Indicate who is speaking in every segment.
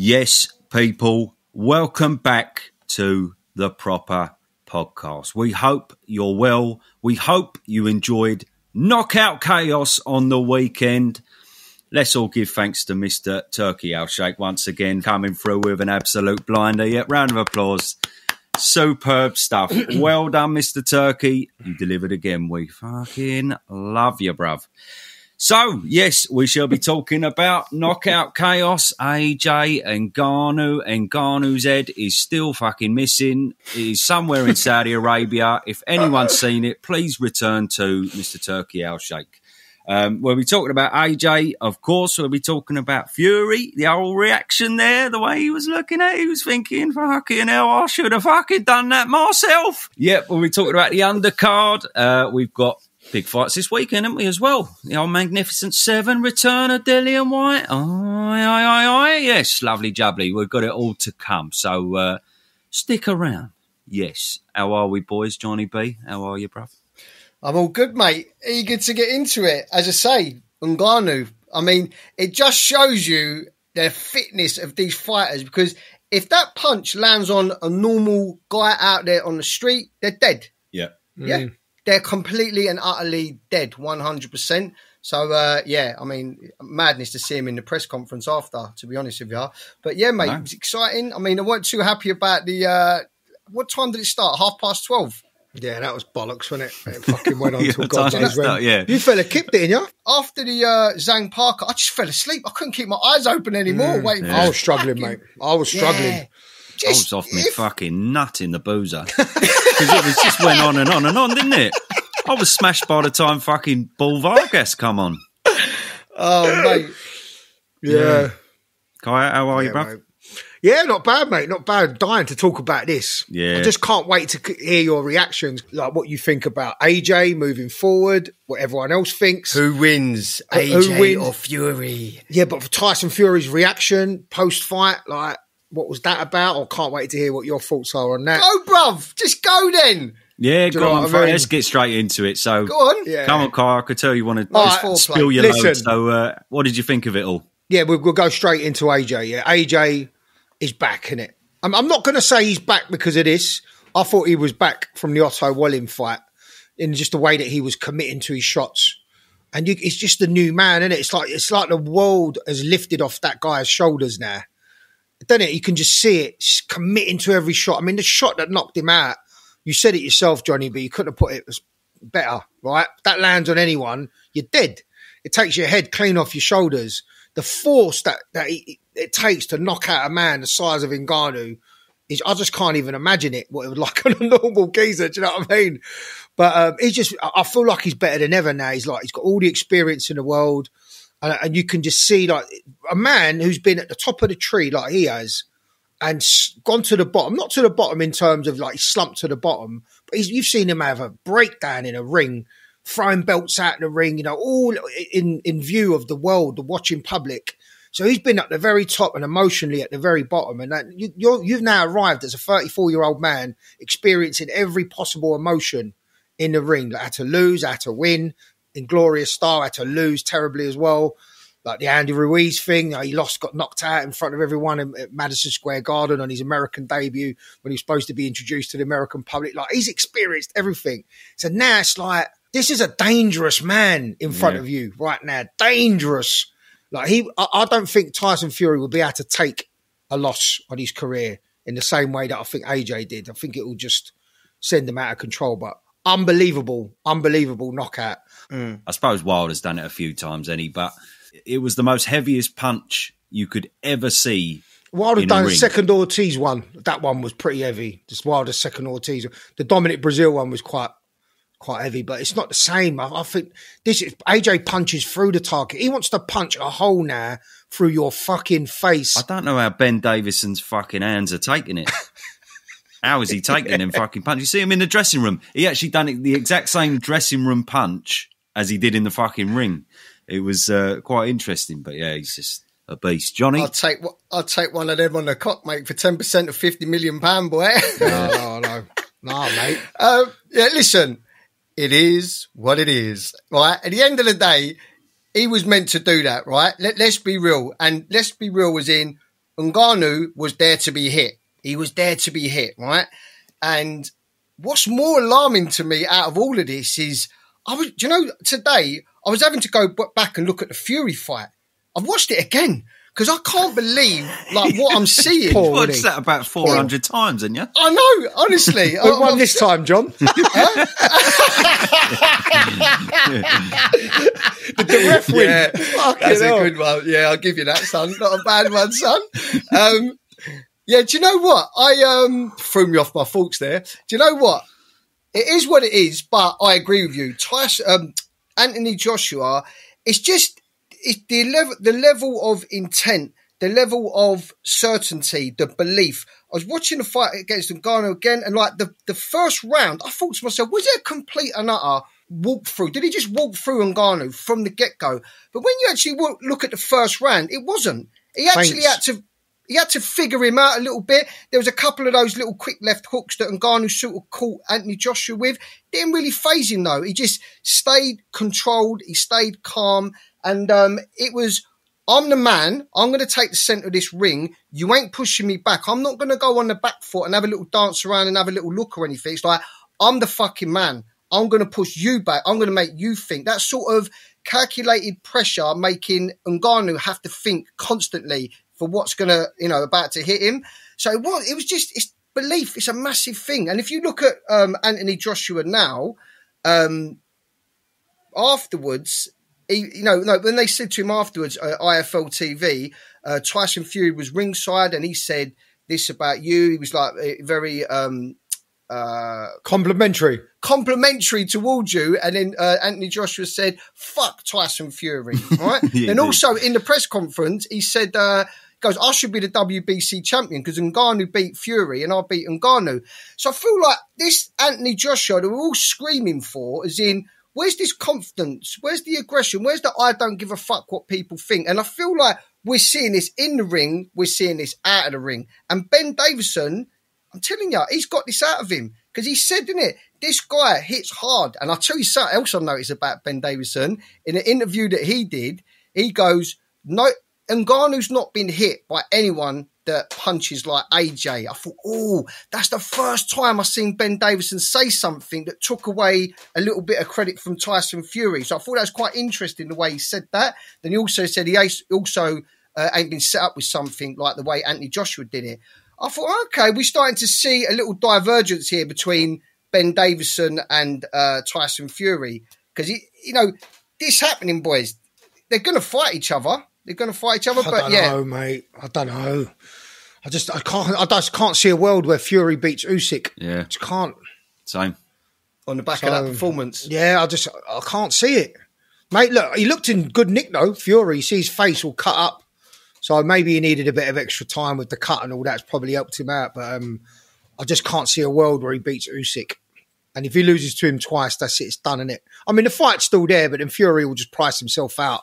Speaker 1: Yes, people, welcome back to the Propa podcast. We hope you're well. We hope you enjoyed Knockout Chaos on the weekend. Let's all give thanks to Mr. Turkey Alshake once again, coming through with an absolute blinder. Yeah, round of applause. Superb stuff. Well done, Mr. Turkey. You delivered again. We fucking love you, bruv. So, yes, we shall be talking about Knockout Chaos, AJ Ngannou. Ngannou's head is still fucking missing. It is somewhere in Saudi Arabia. If anyone's seen it, please return to Mr. Turkey Alshake. We'll be talking about AJ, of course. We'll be talking about Fury, the old reaction there, the way he was looking at it. He was thinking, fucking hell, I should have fucking done that myself. Yep, we'll be talking about the undercard. We've got big fights this weekend, haven't we, as well? The old Magnificent Seven, return of Dillian White. Aye. Yes, lovely jubbly. We've got it all to come. So stick around. Yes. How are we, boys? Johnny B, how are you, bruv?
Speaker 2: I'm all good, mate. Eager to get into it. As I say, Ngannou, I mean, it just shows you the fitness of these fighters, because if that punch lands on a normal guy out there on the street, they're dead.
Speaker 1: Yeah.
Speaker 2: Yeah. They're completely and utterly dead, 100%. So, I mean, madness to see him in the press conference after, to be honest with you. But, yeah, mate, It was exciting. I mean, I weren't too happy about the what time did it start? 12:30?
Speaker 3: Yeah, that was bollocks, wasn't it? It fucking went on till God knows when.
Speaker 1: Yeah.
Speaker 3: You fella kicked it, didn't you?
Speaker 2: After the Zhang Parker, I just fell asleep. I couldn't keep my eyes open anymore. Waiting for
Speaker 3: I was struggling, mate. I was struggling.
Speaker 1: I was off me fucking nut in the boozer. Because it just went on and on and on, didn't it? I was smashed by the time fucking Bull Vargas come on.
Speaker 2: Oh, mate.
Speaker 3: Yeah.
Speaker 1: Kaya, how are you, bro?
Speaker 3: Mate. Yeah, not bad, mate. Not bad. Dying to talk about this.
Speaker 1: Yeah.
Speaker 3: I just can't wait to hear your reactions, like what you think about AJ moving forward, what everyone else thinks.
Speaker 2: Who wins, AJ or Fury?
Speaker 3: Yeah, but for Tyson Fury's reaction post-fight, like, what was that about? I can't wait to hear what your thoughts are on that.
Speaker 2: Go, bruv. Just go then.
Speaker 1: Yeah, go on. Let's get straight into it. So,
Speaker 2: go on. Yeah.
Speaker 1: Come on, Kyle. I could tell you want to spill your load. So, what did you think of it all?
Speaker 3: Yeah, we'll go straight into AJ. Yeah, AJ is back, innit? I'm not going to say he's back because of this. I thought he was back from the Otto Wallin fight in just the way that he was committing to his shots. And it's just a new man, innit? It's like the world has lifted off that guy's shoulders now. Don't it? You can just see it, just committing to every shot. I mean, the shot that knocked him out, you said it yourself, Johnny, but you couldn't have put it better, right? If that lands on anyone, you're dead. It takes your head clean off your shoulders. The force that it takes to knock out a man the size of Ngannou is, I just can't even imagine it, what it would like on a normal geezer. Do you know what I mean? But I feel like he's better than ever now. He's got all the experience in the world. And you can just see, like, a man who's been at the top of the tree like he has and gone to the bottom, not to the bottom in terms of like he slumped to the bottom, but you've seen him have a breakdown in a ring, throwing belts out in the ring, you know, all in view of the world, the watching public. So he's been at the very top and emotionally at the very bottom. And you've now arrived as a 34-year-old man experiencing every possible emotion in the ring. Like, had to lose, had to win, in glorious style, had to lose terribly as well. Like the Andy Ruiz thing, he lost, got knocked out in front of everyone at Madison Square Garden on his American debut when he was supposed to be introduced to the American public. Like, he's experienced everything. So now it's like, this is a dangerous man in front of you right now. Dangerous. Like, I don't think Tyson Fury will be able to take a loss on his career in the same way that I think AJ did. I think it will just send him out of control. But unbelievable knockout.
Speaker 1: I suppose Wilder's done it a few times, but it was the most heaviest punch you could ever see.
Speaker 3: Wilder done the second Ortiz one. That one was pretty heavy. Just Wilder's second Ortiz. The Dominic Brazil one was quite heavy, but it's not the same. I think this is AJ punches through the target. He wants to punch a hole now through your fucking face.
Speaker 1: I don't know how Ben Davison's fucking hands are taking it. How is he taking them fucking punch? You see him in the dressing room. He actually done the exact same dressing room punch as he did in the fucking ring. It was quite interesting, but yeah, he's just a beast. Johnny?
Speaker 2: I'll take one of them on the cock, mate, for 10% of £50 million, boy.
Speaker 3: No, mate.
Speaker 2: Yeah, listen, it is what it is, right? At the end of the day, he was meant to do that, right? Let's be real. And let's be real as in, Ngannou was there to be hit. He was there to be hit, right? And what's more alarming to me out of all of this is, today I was having to go back and look at the Fury fight. I've watched it again because I can't believe what I'm seeing.
Speaker 1: You've watched that about 400 times, haven't you?
Speaker 2: I know, honestly.
Speaker 3: We won this time, John. The ref win.
Speaker 2: Yeah, that's a good one. Yeah, I'll give you that, son. Not a bad one, son. Yeah, do you know what? I threw me off my thoughts there. Do you know what? It is what it is, but I agree with you. Anthony Joshua, it's the level of intent, the level of certainty, the belief. I was watching the fight against Ngannou again, and the first round, I thought to myself, was it a complete and utter walkthrough? Did he just walk through Ngannou from the get-go? But when you actually look at the first round, it wasn't. He actually had to figure him out a little bit. There was a couple of those little quick left hooks that Ngannou sort of caught Anthony Joshua with. Didn't really faze him, though. He just stayed controlled. He stayed calm. And it was, I'm the man. I'm going to take the centre of this ring. You ain't pushing me back. I'm not going to go on the back foot and have a little dance around and have a little look or anything. It's like, I'm the fucking man. I'm going to push you back. I'm going to make you think. That sort of calculated pressure making Ngannou have to think constantly for what's going to, about to hit him. So it was just, it's belief. It's a massive thing. And if you look at Anthony Joshua now, afterwards, when they said to him afterwards, IFL TV, Tyson Fury was ringside and he said this about you. He was very complimentary towards you. And then Anthony Joshua said, fuck Tyson Fury, right? And also in the press conference, he said, goes, I should be the WBC champion because Ngannou beat Fury and I beat Ngannou. So I feel like this Anthony Joshua that we're all screaming for is in, where's this confidence? Where's the aggression? Where's the I don't give a fuck what people think? And I feel like we're seeing this in the ring. We're seeing this out of the ring. And Ben Davison, I'm telling you, he's got this out of him because he said, didn't it? This guy hits hard. And I'll tell you something else I noticed about Ben Davison. In an interview that he did, he goes, no, Ngannou's not been hit by anyone that punches like AJ. I thought, that's the first time I've seen Ben Davison say something that took away a little bit of credit from Tyson Fury. So I thought that was quite interesting the way he said that. Then he also said he also ain't been set up with something like the way Anthony Joshua did it. I thought, okay, we're starting to see a little divergence here between Ben Davison and Tyson Fury. Because, this happening, boys, they're going to fight each other. They're going to fight each other.
Speaker 3: I don't know, mate. I don't know. I just can't see a world where Fury beats Usyk.
Speaker 1: Yeah.
Speaker 3: Just can't.
Speaker 1: Same.
Speaker 2: On the back of that performance.
Speaker 3: Yeah, I can't see it. Mate, look, he looked in good nick though, Fury. You see his face all cut up. So maybe he needed a bit of extra time with the cut and all that's probably helped him out. But I just can't see a world where he beats Usyk. And if he loses to him twice, that's it. It's done, isn't it? I mean, the fight's still there, but then Fury will just price himself out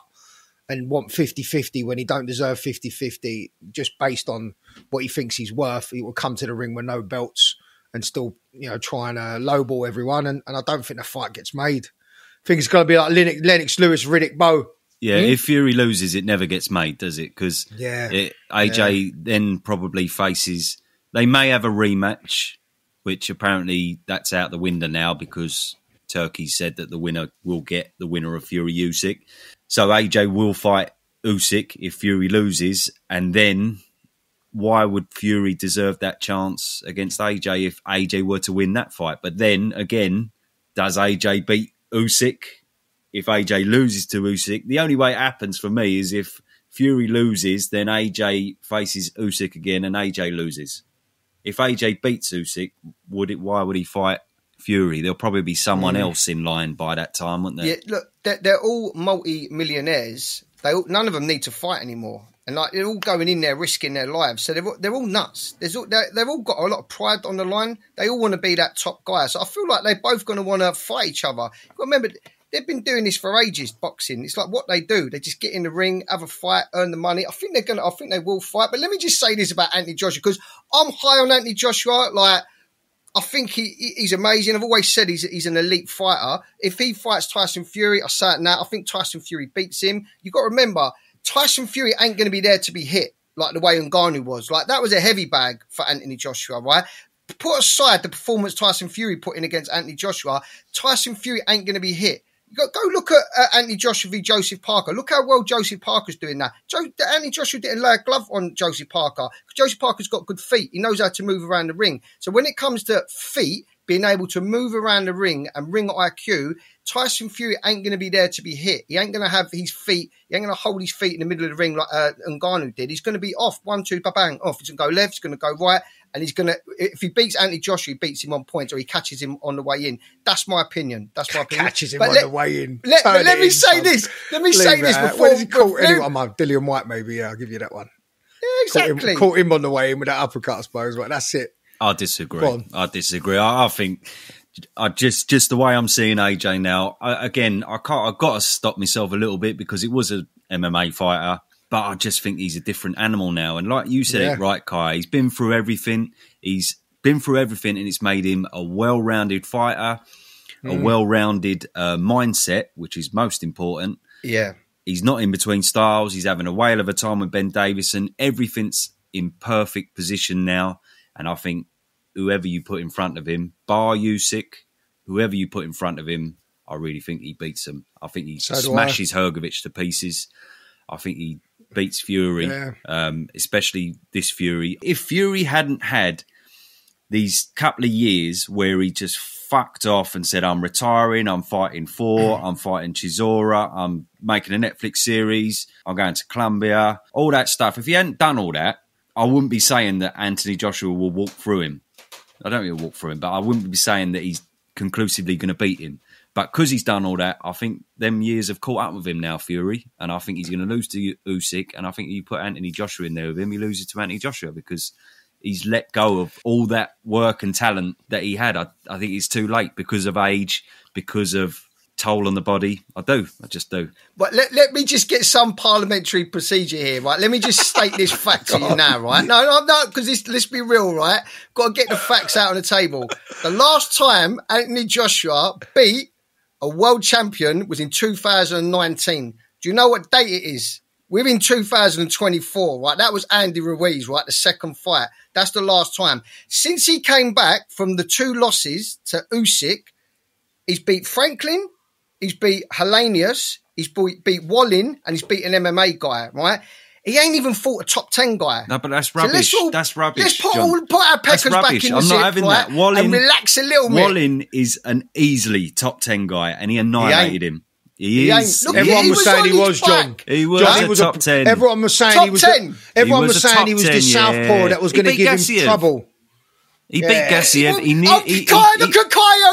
Speaker 3: and want 50-50 when he don't deserve 50-50 just based on what he thinks he's worth. He will come to the ring with no belts and still, try and lowball everyone. And I don't think the fight gets made. I think it's going to be like Lennox Lewis, Riddick Bowe.
Speaker 1: Yeah, if Fury loses, it never gets made, does it? Because AJ then probably faces... They may have a rematch, which apparently that's out the window now because Turkey said that the winner will get the winner of Fury Usyk. So AJ will fight Usyk if Fury loses. And then why would Fury deserve that chance against AJ if AJ were to win that fight? But then, again, does AJ beat Usyk? If AJ loses to Usyk, the only way it happens for me is if Fury loses, then AJ faces Usyk again and AJ loses. If AJ beats Usyk, why would he fight Fury? There'll probably be someone else in line by that time, wouldn't there?
Speaker 2: Yeah, look, they're all multi-millionaires. None of them need to fight anymore. And they're all going in there risking their lives. So they're all nuts. They've all got a lot of pride on the line. They all want to be that top guy. So I feel like they're both going to want to fight each other. You've got to remember, they've been doing this for ages, boxing. It's like what they do. They just get in the ring, have a fight, earn the money. I think they will fight. But let me just say this about Anthony Joshua, because I'm high on Anthony Joshua. I think he's amazing. I've always said he's an elite fighter. If he fights Tyson Fury, I think Tyson Fury beats him. You've got to remember, Tyson Fury ain't going to be there to be hit. like the way Ngannou was. Like, that was a heavy bag for Anthony Joshua, right? Put aside the performance Tyson Fury put in against Anthony Joshua, Tyson Fury ain't going to be hit. Go look at Anthony Joshua v. Joseph Parker. Look how well Joseph Parker's doing that. Anthony Joshua didn't lay a glove on Joseph Parker. Joseph Parker's got good feet. He knows how to move around the ring. So when it comes to feet, being able to move around the ring and ring IQ, Tyson Fury ain't going to be there to be hit. He ain't going to have his feet. He ain't going to hold his feet in the middle of the ring like Ngannou did. He's going to be off 1, 2, bang, off. He's going to go left. He's going to go right. And he's going to, if he beats Anthony Joshua, he beats him on points or he catches him on the way in. That's my opinion.
Speaker 3: Catches him on the way in.
Speaker 2: Let me say this. Let me say this before.
Speaker 3: What does he call anyone? Dillian White, maybe. Yeah, I'll give you that one.
Speaker 2: Yeah, exactly.
Speaker 3: Caught him on the way in with that uppercut, I suppose. But that's it.
Speaker 1: I disagree. I think just the way I'm seeing AJ now. I've got to stop myself a little bit because it was an MMA fighter. But I just think he's a different animal now. And like you said it right, Kai, he's been through everything. And it's made him a well-rounded fighter, a well-rounded mindset, which is most important.
Speaker 2: Yeah.
Speaker 1: He's not in between styles. He's having a whale of a time with Ben Davison. Everything's in perfect position now. And I think whoever you put in front of him, bar Usyk, whoever you put in front of him, I really think he beats him. I think he smashes Hrgovic to pieces. I think he beats Fury, especially this Fury. If Fury hadn't had these couple of years where he just fucked off and said, I'm retiring, I'm fighting I'm fighting Chisora, I'm making a Netflix series, I'm going to Colombia, all that stuff. If he hadn't done all that, I wouldn't be saying that Anthony Joshua will walk through him. I don't think he'll walk through him, but I wouldn't be saying that he's conclusively going to beat him. But because he's done all that, I think them years have caught up with him now, Fury. And I think he's going to lose to Usyk. And I think you put Anthony Joshua in there with him, he loses to Anthony Joshua because he's let go of all that work and talent that he had. I think it's too late because of age, because of toll on the body. I just do.
Speaker 2: But let me just get some parliamentary procedure here, right? Let me just state this fact to you now, right? No, because let's be real, right? Got to get the facts out on the table. The last time Anthony Joshua beat a world champion was in 2019. Do you know what date it is? We're in 2024, right? That was Andy Ruiz, right? The second fight. That's the last time. Since he came back from the 2 losses to Usyk, he's beat Franklin, he's beat Helenius, he's beat Wallin, and he's beat an MMA guy, right? He ain't even fought a top 10 guy.
Speaker 1: No, but that's rubbish.
Speaker 2: That's
Speaker 1: rubbish.
Speaker 2: Let's put our peckers back in the zip, right?
Speaker 1: That. Wallin,
Speaker 2: and relax a little bit.
Speaker 1: Wallin is an easily top 10 guy, and he annihilated him. He is.
Speaker 3: Look, everyone was saying he was, John.
Speaker 1: He was top 10.
Speaker 3: Everyone was saying he was top 10. Everyone was saying he was the southpaw that was going to give him trouble.
Speaker 1: He beat Gassiev.
Speaker 2: I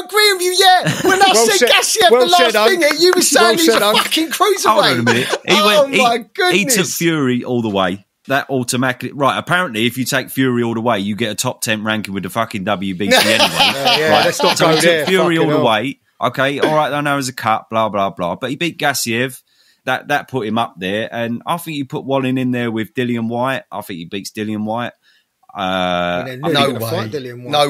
Speaker 2: agree with you, yeah. When I said Gassiev the last thing, you were saying he's a fucking cruiserweight.
Speaker 1: Hold on a minute.
Speaker 2: My goodness.
Speaker 1: He took Fury all the way. That automatically... Right, apparently, if you take Fury all the way, you get a top 10 ranking with the fucking WBC anyway.
Speaker 3: Right, let's not go there.
Speaker 1: Took Fury all the way. Okay, all right, I know as a cut, blah, blah, blah. But he beat Gassiev. That put him up there. And I think you put Wallin in there with Dillian White. I think he beats Dillian White.
Speaker 2: No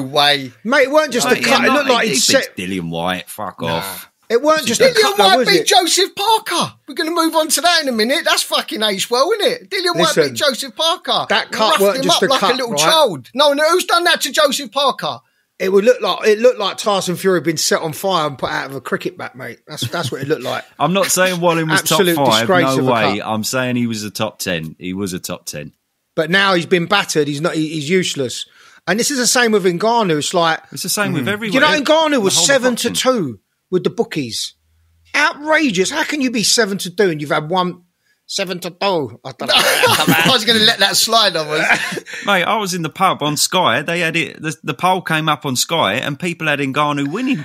Speaker 2: way.
Speaker 3: Mate, it weren't just a cut. It looked like he set...
Speaker 1: Dillian White, fuck off.
Speaker 3: It weren't just a cut,
Speaker 2: Dillian White beat Joseph Parker. We're going to move on to that in a minute. That's fucking aged well, isn't it? Dillian White beat Joseph Parker.
Speaker 3: That cut weren't just a cut,
Speaker 2: like a little child. No, who's done that to Joseph Parker?
Speaker 3: It looked like Tyson Fury had been set on fire and put out of a cricket bat, mate. That's what it looked like.
Speaker 1: I'm not saying Wallin was top 5. No way. I'm saying he was a top 10. He was a top 10.
Speaker 3: But now he's been battered. He's useless. And this is the same with Ngannou.
Speaker 1: It's the same with everyone.
Speaker 3: You know, Ngannou was 7-2 with the bookies. Outrageous. How can you be 7-2 and you've had 7-2? I don't know.
Speaker 2: I was going to let that slide.
Speaker 1: Mate, I was in the pub on Sky. They had it. The poll came up on Sky, and people had Ngannou winning.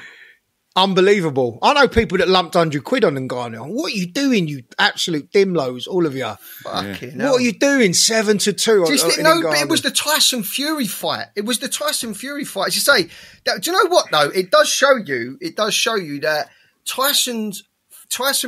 Speaker 3: Unbelievable. I know people that lumped £100 on Ngannou. What are you doing, you absolute dimlos, all of you?
Speaker 2: Fucking
Speaker 3: hell. What are you doing, 7-2?
Speaker 2: But it was the Tyson Fury fight. As you say, do you know what, though? It does show you that Tyson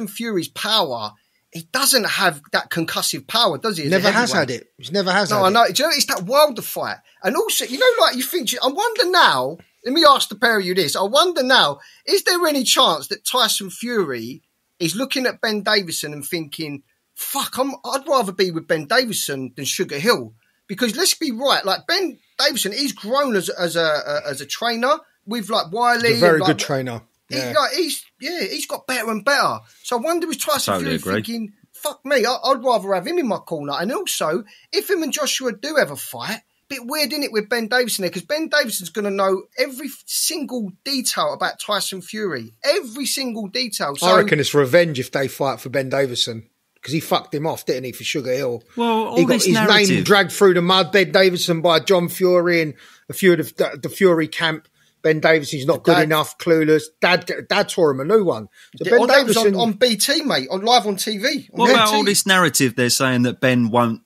Speaker 2: Fury's power, he doesn't have that concussive power, does he?
Speaker 3: Never has had it. He's never has had it.
Speaker 2: No, I know. Do you know, it's that Wilder fight. And also, you know, like you think, I wonder now, let me ask the pair of you this. I wonder now, is there any chance that Tyson Fury is looking at Ben Davison and thinking, I'd rather be with Ben Davison than Sugar Hill, because let's be right, like Ben Davison, he's grown as a trainer with like Wiley.
Speaker 3: He's a very good trainer. Yeah.
Speaker 2: He's got better and better. So I wonder, was Tyson Fury thinking, fuck me, I'd rather have him in my corner. And also, if him and Joshua do have a fight, bit weird, isn't it, with Ben Davison there? Because Ben Davison's going to know every single detail about Tyson Fury. Every single detail. So,
Speaker 3: I reckon it's revenge if they fight for Ben Davison. Because he fucked him off, didn't he, for Sugar Hill?
Speaker 1: Well,
Speaker 3: he got his name dragged through the mud, Ben Davison, by John Fury and a few of the Fury camp. Ben Davison's not good enough, clueless. Dad tore him a new one. So Ben Davison
Speaker 2: on BT, mate, live on TV.
Speaker 1: What about all this narrative? They're saying that Ben won't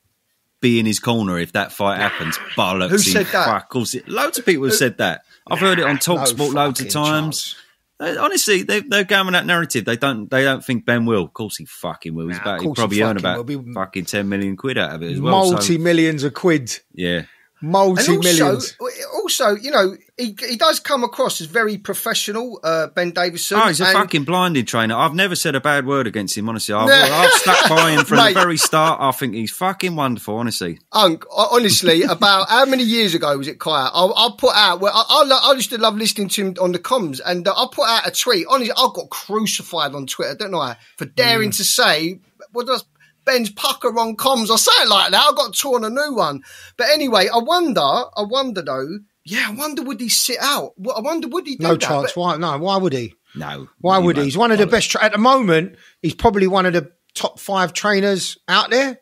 Speaker 1: be in his corner if that fight happens. Bollocks.
Speaker 2: Who said that?
Speaker 1: Of course, loads of people have said that. I've heard it on TalkSport loads of times. Honestly, they're going with that narrative. They don't think Ben will. Of course, he fucking will. He'll probably earn about fucking 10 million quid out of it as well.
Speaker 3: Multi-millions of quid.
Speaker 1: Yeah.
Speaker 3: Multi-millions.
Speaker 2: Also, you know, he does come across as very professional, Ben Davison.
Speaker 1: Oh, he's a fucking blinded trainer. I've never said a bad word against him, honestly. I've stuck by him from the very start. I think he's fucking wonderful, honestly.
Speaker 2: Honestly, about how many years ago was it, Kaya? I'll put out, I used to love listening to him on the comms, and I put out a tweet. Honestly, I got crucified on Twitter, don't I, for daring to say, what does Ben's pucker on comms or something like that. I got torn a new one. But anyway, I wonder though, yeah, I wonder would he sit out? I wonder would he do that?
Speaker 3: No chance. Why would he?
Speaker 1: No.
Speaker 3: Why would he? He's one of the best. At the moment, he's probably one of the top 5 trainers out there.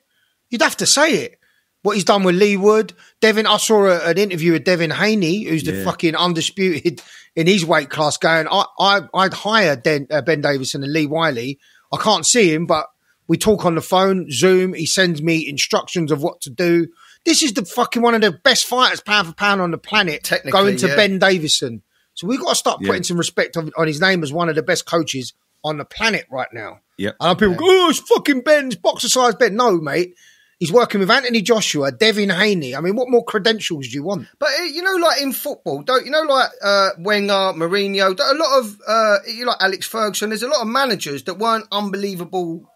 Speaker 3: You'd have to say it. What he's done with Lee Wood. Devin, I saw an interview with Devin Haney, who's the fucking undisputed in his weight class, going, I'd hire Ben Davison and Lee Wiley. I can't see him, but we talk on the phone, Zoom. He sends me instructions of what to do. This is the fucking one of the best fighters pound for pound on the planet, going to Ben Davison. So we've got to start putting some respect on his name as one of the best coaches on the planet right now.
Speaker 1: Yep.
Speaker 3: And people go, oh, it's fucking Ben's boxer-sized Ben. No, mate. He's working with Anthony Joshua, Devin Haney. I mean, what more credentials do you want?
Speaker 2: But, you know, like in football, Wenger, Mourinho, a lot of, like Alex Ferguson, there's a lot of managers that weren't unbelievable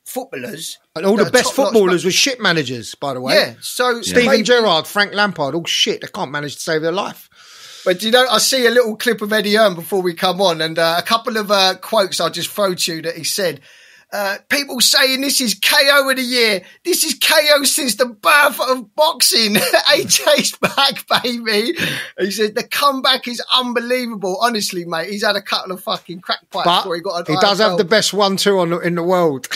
Speaker 2: footballers.
Speaker 3: And all the best footballers were shit managers, by the way.
Speaker 2: Yeah. So
Speaker 3: Steven Gerrard, Frank Lampard, all shit. They can't manage to save their life.
Speaker 2: But, you know, I see a little clip of Eddie Hearn before we come on, and a couple of quotes I'll just throw to you that he said. People saying this is KO of the year. This is KO since the birth of boxing. AJ's back, baby. He said the comeback is unbelievable. Honestly, mate, he's had a couple of fucking crack pipes before he got.
Speaker 3: He does have the best 1-2 in the world.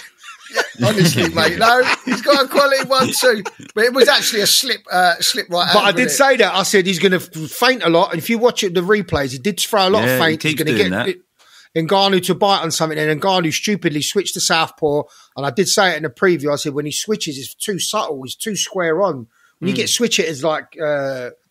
Speaker 2: Yeah, honestly, mate, no, he's got a quality 1-2. But it was actually a slip right.
Speaker 3: But I did say that. I said he's going to feint a lot, and if you watch it, the replays, he did throw a lot of feints. He's going to get Ngannou to bite on something, and Ngannou stupidly switched to southpaw. And I did say it in the preview. I said when he switches, it's too subtle. It's too square on. When you get switch hitters like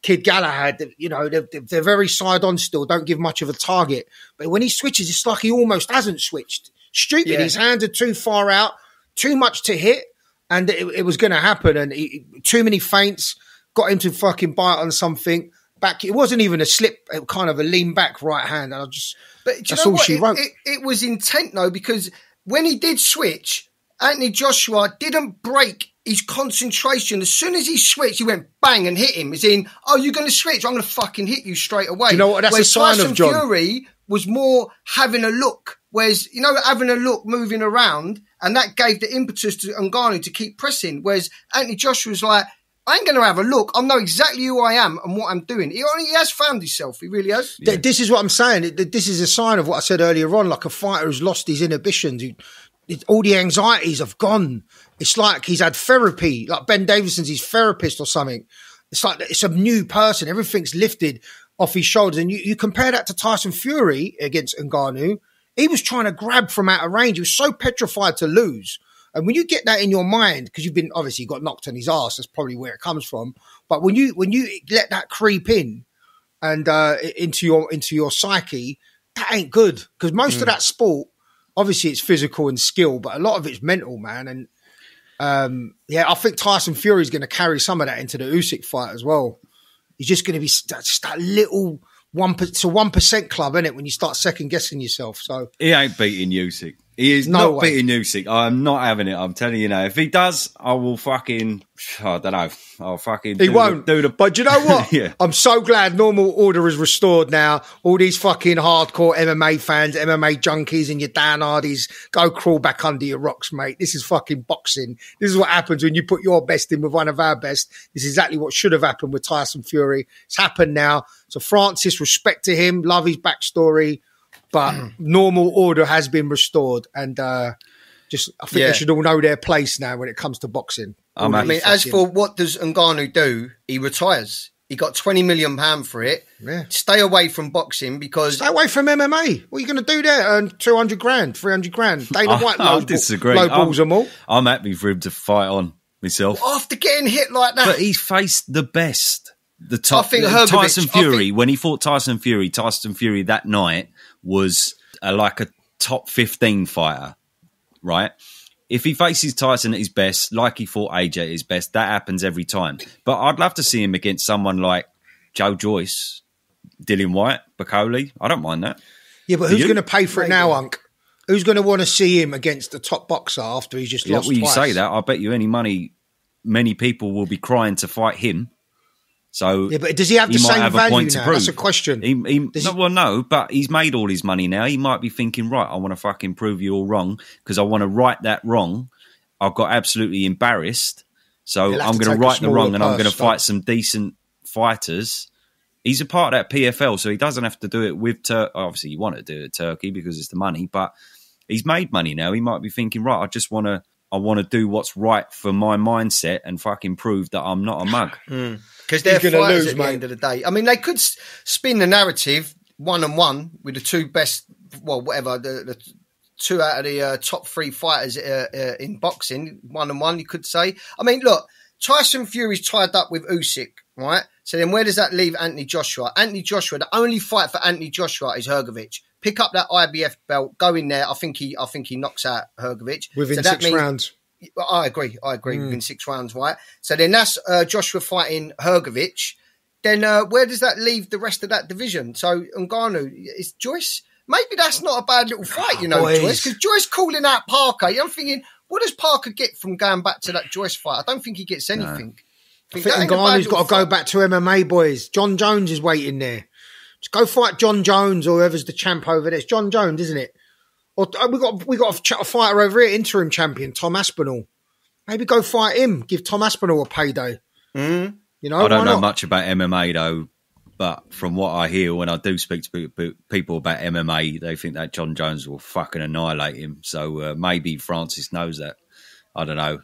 Speaker 3: Kid Galahad, you know, they're very side on still. Don't give much of a target. But when he switches, it's like he almost hasn't switched. Stupid. Yeah. His hands are too far out, too much to hit, and it was going to happen. And too many feints got him to fucking bite on something. Back, it wasn't even a slip, kind of a lean back right hand. And that's all she wrote.
Speaker 2: It was intent though, because when he did switch, Anthony Joshua didn't break his concentration. As soon as he switched, he went bang and hit him. As in, oh, you're going to switch? I'm going to fucking hit you straight away.
Speaker 3: Do you know what? That's a sign
Speaker 2: Tyson
Speaker 3: of John.
Speaker 2: Fury was more having a look. Whereas, you know, having a look, moving around, and that gave the impetus to Ngannou to keep pressing. Whereas Anthony Joshua was like, I ain't going to have a look. I know exactly who I am and what I'm doing. He has found himself. He really has.
Speaker 3: Yeah. This is what I'm saying. This is a sign of what I said earlier on, like a fighter who's lost his inhibitions. All the anxieties have gone. It's like he's had therapy, like Ben Davison's his therapist or something. It's like it's a new person. Everything's lifted off his shoulders. And you compare that to Tyson Fury against Ngannou. He was trying to grab from out of range. He was so petrified to lose. And when you get that in your mind, because you've been obviously got knocked on his ass, that's probably where it comes from. But when you let that creep in and into your psyche, that ain't good. Because most of that sport, obviously, it's physical and skill, but a lot of it's mental, man. And I think Tyson Fury is going to carry some of that into the Usyk fight as well. He's just going to be just that little 1% club, isn't it? When you start second guessing yourself, so
Speaker 1: he ain't beating Usyk. He is
Speaker 3: No
Speaker 1: not
Speaker 3: way.
Speaker 1: beating Usyk. I'm not having it. I'm telling you now. If he does, I will fucking... I don't know. I'll fucking...
Speaker 3: He won't. But do you know what?
Speaker 1: Yeah.
Speaker 3: I'm so glad normal order is restored now. All these fucking hardcore MMA fans, MMA junkies and your Dan Hardys, go crawl back under your rocks, mate. This is fucking boxing. This is what happens when you put your best in with one of our best. This is exactly what should have happened with Tyson Fury. It's happened now. So Francis, respect to him. Love his backstory. But normal order has been restored. And I think they should all know their place now when it comes to boxing.
Speaker 2: I mean, as for what does Ngannou do, he retires. He got £20 million for it.
Speaker 3: Yeah.
Speaker 2: Stay away from boxing because...
Speaker 3: Stay away from MMA. What are you going to do there? Earn 200 grand, 300 grand. Dana White
Speaker 1: I disagree.
Speaker 3: low balls them all.
Speaker 1: I'm happy for him to fight on myself.
Speaker 2: After getting hit like that...
Speaker 1: But he's faced the best. The top.
Speaker 2: I think Hrgovic,
Speaker 1: Tyson Fury, when he fought Tyson Fury that night was like a top 15 fighter, right? If he faces Tyson at his best, like he fought AJ at his best, that happens every time. But I'd love to see him against someone like Joe Joyce, Dillian Whyte, Bakole. I don't mind that.
Speaker 3: Yeah, but who's going to pay for it now, Unc? Who's going to want to see him against the top boxer after he's just lost
Speaker 1: well, you
Speaker 3: twice?
Speaker 1: say that. I bet you many people will be crying to fight him. So
Speaker 3: yeah, but does he have the same value now? That's a question.
Speaker 1: No, but he's made all his money now. He might be thinking, right, I want to fucking prove you all wrong because I want to right that wrong. I've got absolutely embarrassed. So I'm going to right the wrong and I'm going to fight some decent fighters. He's a part of that PFL, so he doesn't have to do it with Turkey. Obviously, you want to do it with Turkey because it's the money, but he's made money now. He might be thinking, right, I want to do what's right for my mindset and fucking prove that I'm not a mug.
Speaker 2: Because they're fighters at the end of the day. I mean, they could spin the narrative 1-1 with the two best, the two out of the top three fighters in boxing, 1-1, you could say. I mean, look, Tyson Fury's tied up with Usyk, right? So then where does that leave Anthony Joshua? Anthony Joshua, the only fight for Anthony Joshua is Hrgovic. Pick up that IBF belt, go in there. I think he knocks out Hrgovic.
Speaker 3: Within 6 rounds.
Speaker 2: I agree. Within 6 rounds, right? So then that's Joshua fighting Hrgovic. Then where does that leave the rest of that division? So Ngannou, is Joyce? Maybe that's not a bad little fight, Joyce. Because Joyce calling out Parker. I'm thinking, what does Parker get from going back to that Joyce fight? I don't think he gets anything.
Speaker 3: I think Ngannou's got to go back to MMA, boys. John Jones is waiting there. Just go fight John Jones or whoever's the champ over there. It's John Jones, isn't it? Or we got a fighter over here, interim champion Tom Aspinall. Maybe go fight him. Give Tom Aspinall a payday.
Speaker 1: I don't know much about MMA though, but from what I hear when I do speak to people about MMA, they think that John Jones will fucking annihilate him. So maybe Francis knows that. I don't know.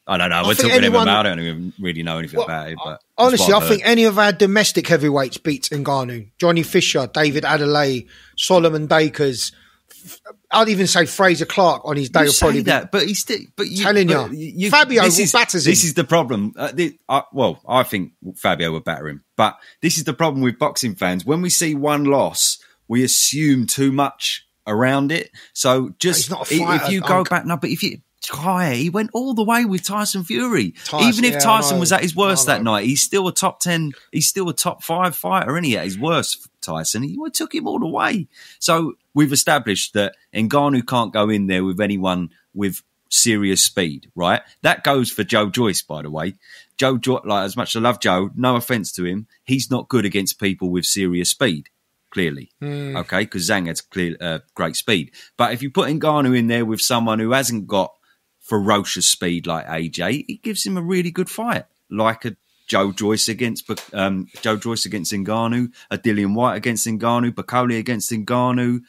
Speaker 1: We're talking MMA. I don't even really know anything about it. But
Speaker 3: honestly, I think any of our domestic heavyweights beats Ngannou. Johnny Fisher, David Adelaide, Solomon Dakers. I'd even say Fraser Clark on his day.
Speaker 1: You say that, but he's still. But
Speaker 3: telling you, Fabio batters him.
Speaker 1: This is the problem. I think Fabio would batter him. But this is the problem with boxing fans. When we see one loss, we assume too much around it. So just if you go back, but if you. He went all the way with Tyson Fury. Even if Tyson was at his worst that night, he's still a top 10, he's still a top 5 fighter, isn't he? At his worst, Tyson, he took him all the way. So we've established that Ngannou can't go in there with anyone with serious speed, right? That goes for Joe Joyce, by the way. Joe Joyce, as much as I love Joe, no offense to him, he's not good against people with serious speed. Clearly, okay, because Zhang has great speed. But if you put Ngannou in there with someone who hasn't got ferocious speed like AJ, it gives him a really good fight, like a Joe Joyce against Ngannou, a Dillian Whyte against Ngannou, Bakole against Ngannou.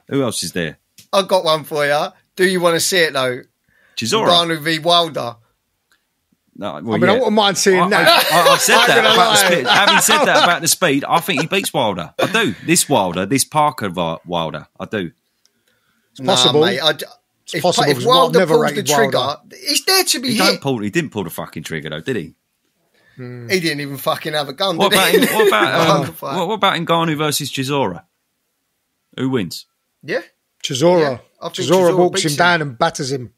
Speaker 1: Who else is there?
Speaker 2: I've got one for you. Do you want to see it though?
Speaker 1: Chisora.
Speaker 2: Ngannou v Wilder.
Speaker 1: No,
Speaker 3: I wouldn't mind seeing that.
Speaker 1: I've said that about the speed. Having said that about the speed, I think he beats Wilder. I do. This Parker Wilder, I do.
Speaker 3: It's possible.
Speaker 2: Mate, if Wilder pulls the trigger, he's there to be hit.
Speaker 1: He didn't pull the fucking trigger though, did he?
Speaker 2: He didn't even fucking have a gun,
Speaker 1: What
Speaker 2: did he?
Speaker 1: about Ngannou versus Chisora? Who wins?
Speaker 2: Yeah.
Speaker 3: Chisora.
Speaker 2: I think
Speaker 3: Chisora walks him down and batters him.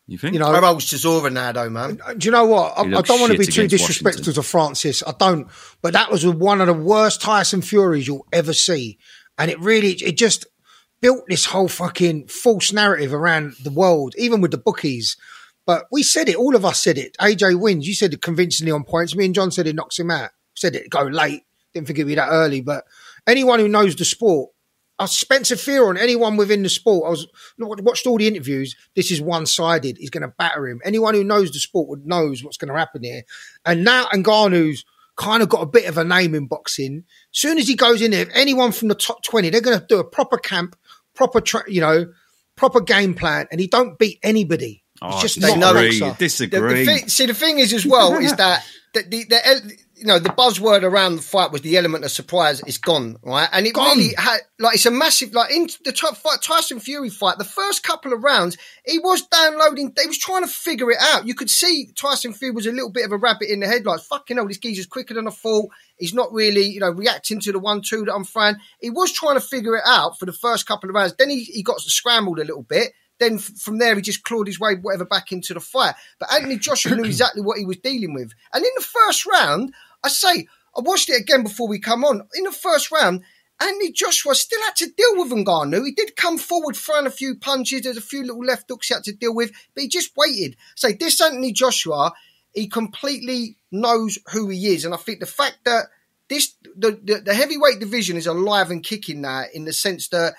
Speaker 1: You think?
Speaker 2: I roll Chisora now, though, man.
Speaker 3: Do you know what? I don't want to be too
Speaker 1: against
Speaker 3: disrespectful
Speaker 1: Washington.
Speaker 3: to Francis. I don't. But that was one of the worst Tyson Furies you'll ever see. And it just built this whole fucking false narrative around the world, even with the bookies. But we said it, all of us said it. AJ wins. You said it convincingly on points. Me and John said it knocks him out. Said it go late. Didn't think it'd be that early. But anyone who knows the sport, I spent a fear on anyone within the sport. Watched all the interviews. This is one-sided. He's going to batter him. Anyone who knows the sport knows what's going to happen here. And now Ngannou's kind of got a bit of a name in boxing. As soon as he goes in there, if anyone from the top 20, they're going to do a proper camp, proper game plan, and he don't beat anybody. It's just
Speaker 1: disagree.
Speaker 2: The thing is as well is that the buzzword around the fight was the element of surprise is gone, right? And it really had, it's a massive, in the Tyson Fury fight, the first couple of rounds, he was downloading, he was trying to figure it out. You could see Tyson Fury was a little bit of a rabbit in the headlights. Fucking hell, this geezer's quicker than I thought. He's not really, reacting to the 1-2 that I'm throwing. He was trying to figure it out for the first couple of rounds. Then he got scrambled a little bit. Then from there, he just clawed his way, back into the fight. But Anthony Joshua knew exactly what he was dealing with. And in the first round, I watched it again before we come on. In the first round, Anthony Joshua still had to deal with Ngannou. He did come forward, throwing a few punches. There's a few little left hooks he had to deal with, but he just waited. This Anthony Joshua, he completely knows who he is. And I think the fact that the heavyweight division is alive and kicking now, in the sense that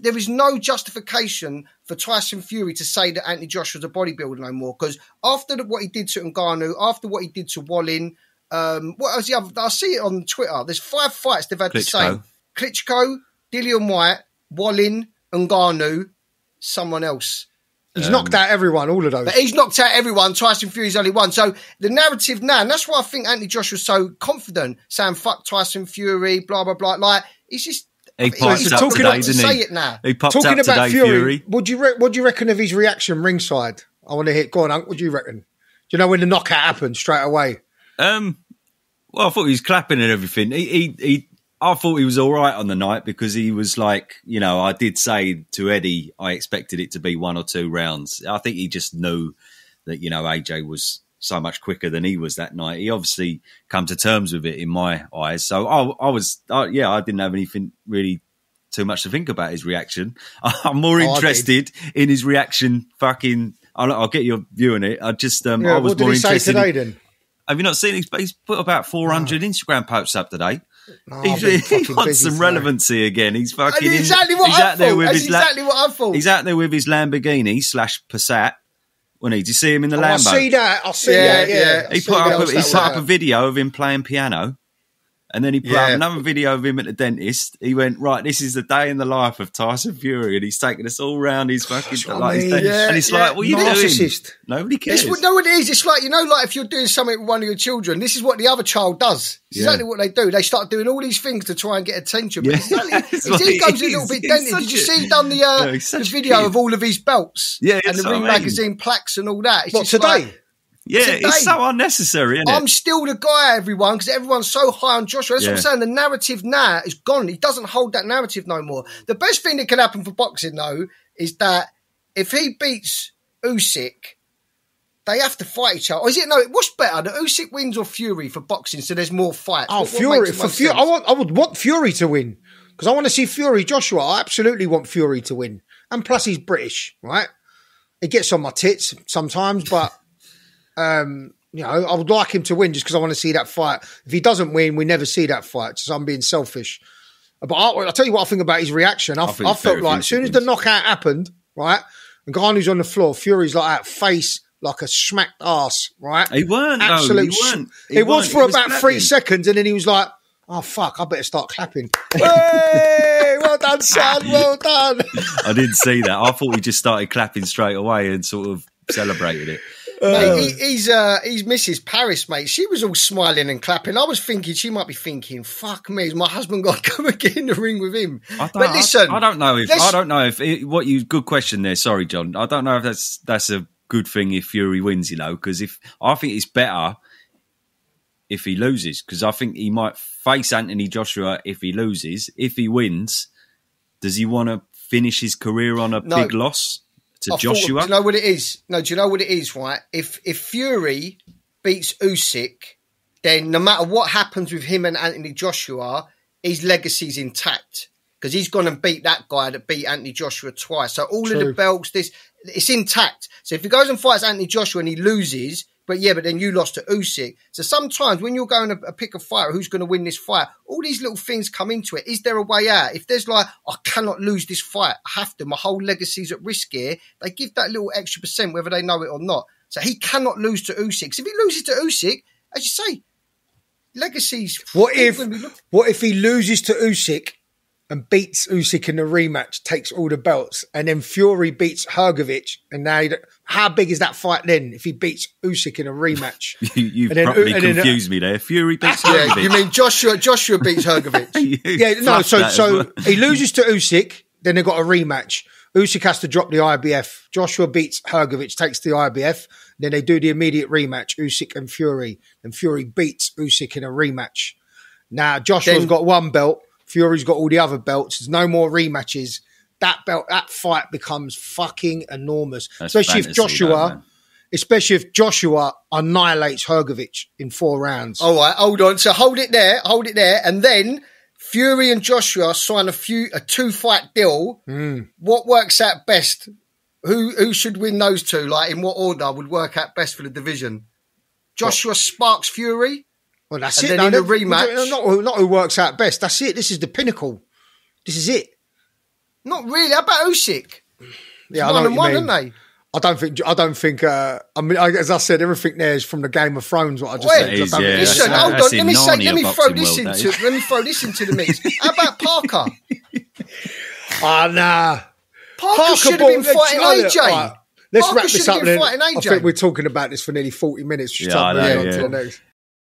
Speaker 2: there is no justification for Tyson Fury to say that Anthony Joshua's a bodybuilder no more. Because after what he did to Ngannou, after what he did to Wallin, what was the other? I see it on Twitter. There's 5 fights they've had the same. Klitschko, Dillian White, Wallin, Ngannou, someone else.
Speaker 3: He's knocked out everyone, all of those.
Speaker 2: But he's knocked out everyone. Tyson Fury's only one. So the narrative now, and that's why I think Anthony Joshua's so confident, saying fuck Tyson Fury, blah, blah, blah. He just...
Speaker 1: He popped up today, didn't he?
Speaker 2: Say it now.
Speaker 1: He popped up today, Fury.
Speaker 3: What do you reckon of his reaction ringside? I want to hear. Go on, Unc. What do you reckon? Do you know when the knockout happened straight away?
Speaker 1: Well, I thought he was clapping and everything. I thought he was all right on the night, because he was like, I did say to Eddie, I expected it to be 1 or 2 rounds. I think he just knew that, AJ was so much quicker than he was that night. He obviously come to terms with it in my eyes. So I didn't have anything really too much to think about his reaction. I'm more interested in his reaction. I'll get your view on it. I was
Speaker 3: what
Speaker 1: more
Speaker 3: did he
Speaker 1: interested
Speaker 3: say today then?
Speaker 1: Have you not seen he's put about 400 Instagram posts up today?
Speaker 3: No,
Speaker 1: he wants some relevancy again. He's fucking
Speaker 2: exactly what I thought.
Speaker 1: He's out there with his Lamborghini / Passat. When did you see him in the Lambo?
Speaker 3: I see that. Yeah.
Speaker 1: He put up a video of him playing piano, and then he put up another video of him at the dentist. He went, right, this is the day in the life of Tyson Fury, and he's taking us all round his fucking and it's like, what are you doing? Nobody cares.
Speaker 2: No, what it is. It's like, if you're doing something with one of your children, this is what the other child does. It's exactly what they do. They start doing all these things to try and get attention. But he goes a little bit dented. Did you see he done the video of all of his belts?
Speaker 1: Yeah,
Speaker 2: and the Ring Magazine plaques and all that.
Speaker 3: It's today?
Speaker 1: It's so unnecessary, isn't it?
Speaker 2: I'm still the guy, everyone, because everyone's so high on Joshua. That's what I'm saying. The narrative now is gone. He doesn't hold that narrative no more. The best thing that can happen for boxing, though, is that if he beats Usyk, they have to fight each other. Or is it what's better, the Usyk wins or Fury for boxing? So there's more fights.
Speaker 3: Oh, Fury for Fury. I would want Fury to win, because I want to see Fury Joshua. I absolutely want Fury to win, and plus he's British, right? It gets on my tits sometimes, but. I would like him to win just because I want to see that fight. If he doesn't win, we never see that fight. So I'm being selfish. But I'll tell you what I think about his reaction. I felt like as soon as the knockout happened, right, and Ngannou's on the floor, Fury's like that face like a smacked ass, right?
Speaker 1: He weren't.
Speaker 3: Absolute. It was for about 3 seconds, and then he was like, "Oh fuck! I better start clapping." Hey, well done, son. Well done.
Speaker 1: I didn't see that. I thought he just started clapping straight away and sort of celebrated it.
Speaker 2: Mate, he's Mrs. Paris, mate. She was all smiling and clapping. I was thinking she might be thinking, "Fuck me, is my husband got to come and get in the ring with him?" But listen,
Speaker 1: I don't know if good question there. Sorry, John. I don't know if that's a good thing if Fury wins. Because I think it's better if he loses, because I think he might face Anthony Joshua if he loses. If he wins, does he want to finish his career on a big loss? To Joshua?
Speaker 2: Do you know what it is? No, do you know what it is, right? If Fury beats Usyk, then no matter what happens with him and Anthony Joshua, his legacy's intact. because he's gone and beat that guy that beat Anthony Joshua twice. So all of the
Speaker 3: True.
Speaker 2: belts, it's intact. So if he goes and fights Anthony Joshua and he loses, but then you lost to Usyk. So sometimes when you're going to pick a fighter who's going to win this fight, all these little things come into it. Is there a way out? If there's like, I cannot lose this fight, I have to, my whole legacy's at risk here, they give that little extra percent whether they know it or not. So he cannot lose to Usyk. So if he loses to Usyk, as you say, legacy's...
Speaker 3: What if he loses to Usyk and beats Usyk in the rematch, takes all the belts, and then Fury beats Hrgovic, and now how big is that fight then if he beats Usyk in a rematch?
Speaker 1: You've probably confused me there. Fury beats Hrgovic.
Speaker 2: You mean Joshua beats Hrgovic?
Speaker 3: So he loses to Usyk, then they've got a rematch. Usyk has to drop the IBF. Joshua beats Hrgovic, takes the IBF. Then they do the immediate rematch, Usyk and Fury. And Fury beats Usyk in a rematch. Now, Joshua's got one belt. Fury's got all the other belts. There's no more rematches. That fight becomes fucking enormous. Especially if Joshua annihilates Hrgovic in 4 rounds.
Speaker 2: All right, hold on. So hold it there. And then Fury and Joshua sign a 2-fight deal. What works out best? Who should win those two? Like, in what order would work out best for the division? Joshua sparks Fury?
Speaker 3: Well, that's
Speaker 2: and
Speaker 3: it.
Speaker 2: Then in the rematch...
Speaker 3: Not who works out best. That's it. This is the pinnacle. This is it.
Speaker 2: Not really. How about Usyk?
Speaker 3: Yeah,
Speaker 2: It's 1-1, aren't they?
Speaker 3: I don't think. I mean, as I said, everything there is from the Game of Thrones. What I just said.
Speaker 2: Listen, hold on. Let me throw this into the mix. How about Parker?
Speaker 3: Nah.
Speaker 2: Parker should have been fighting AJ.
Speaker 3: Right, let's wrap this up then.
Speaker 2: I
Speaker 3: think we're talking about this for nearly 40 minutes.
Speaker 1: Yeah, I know,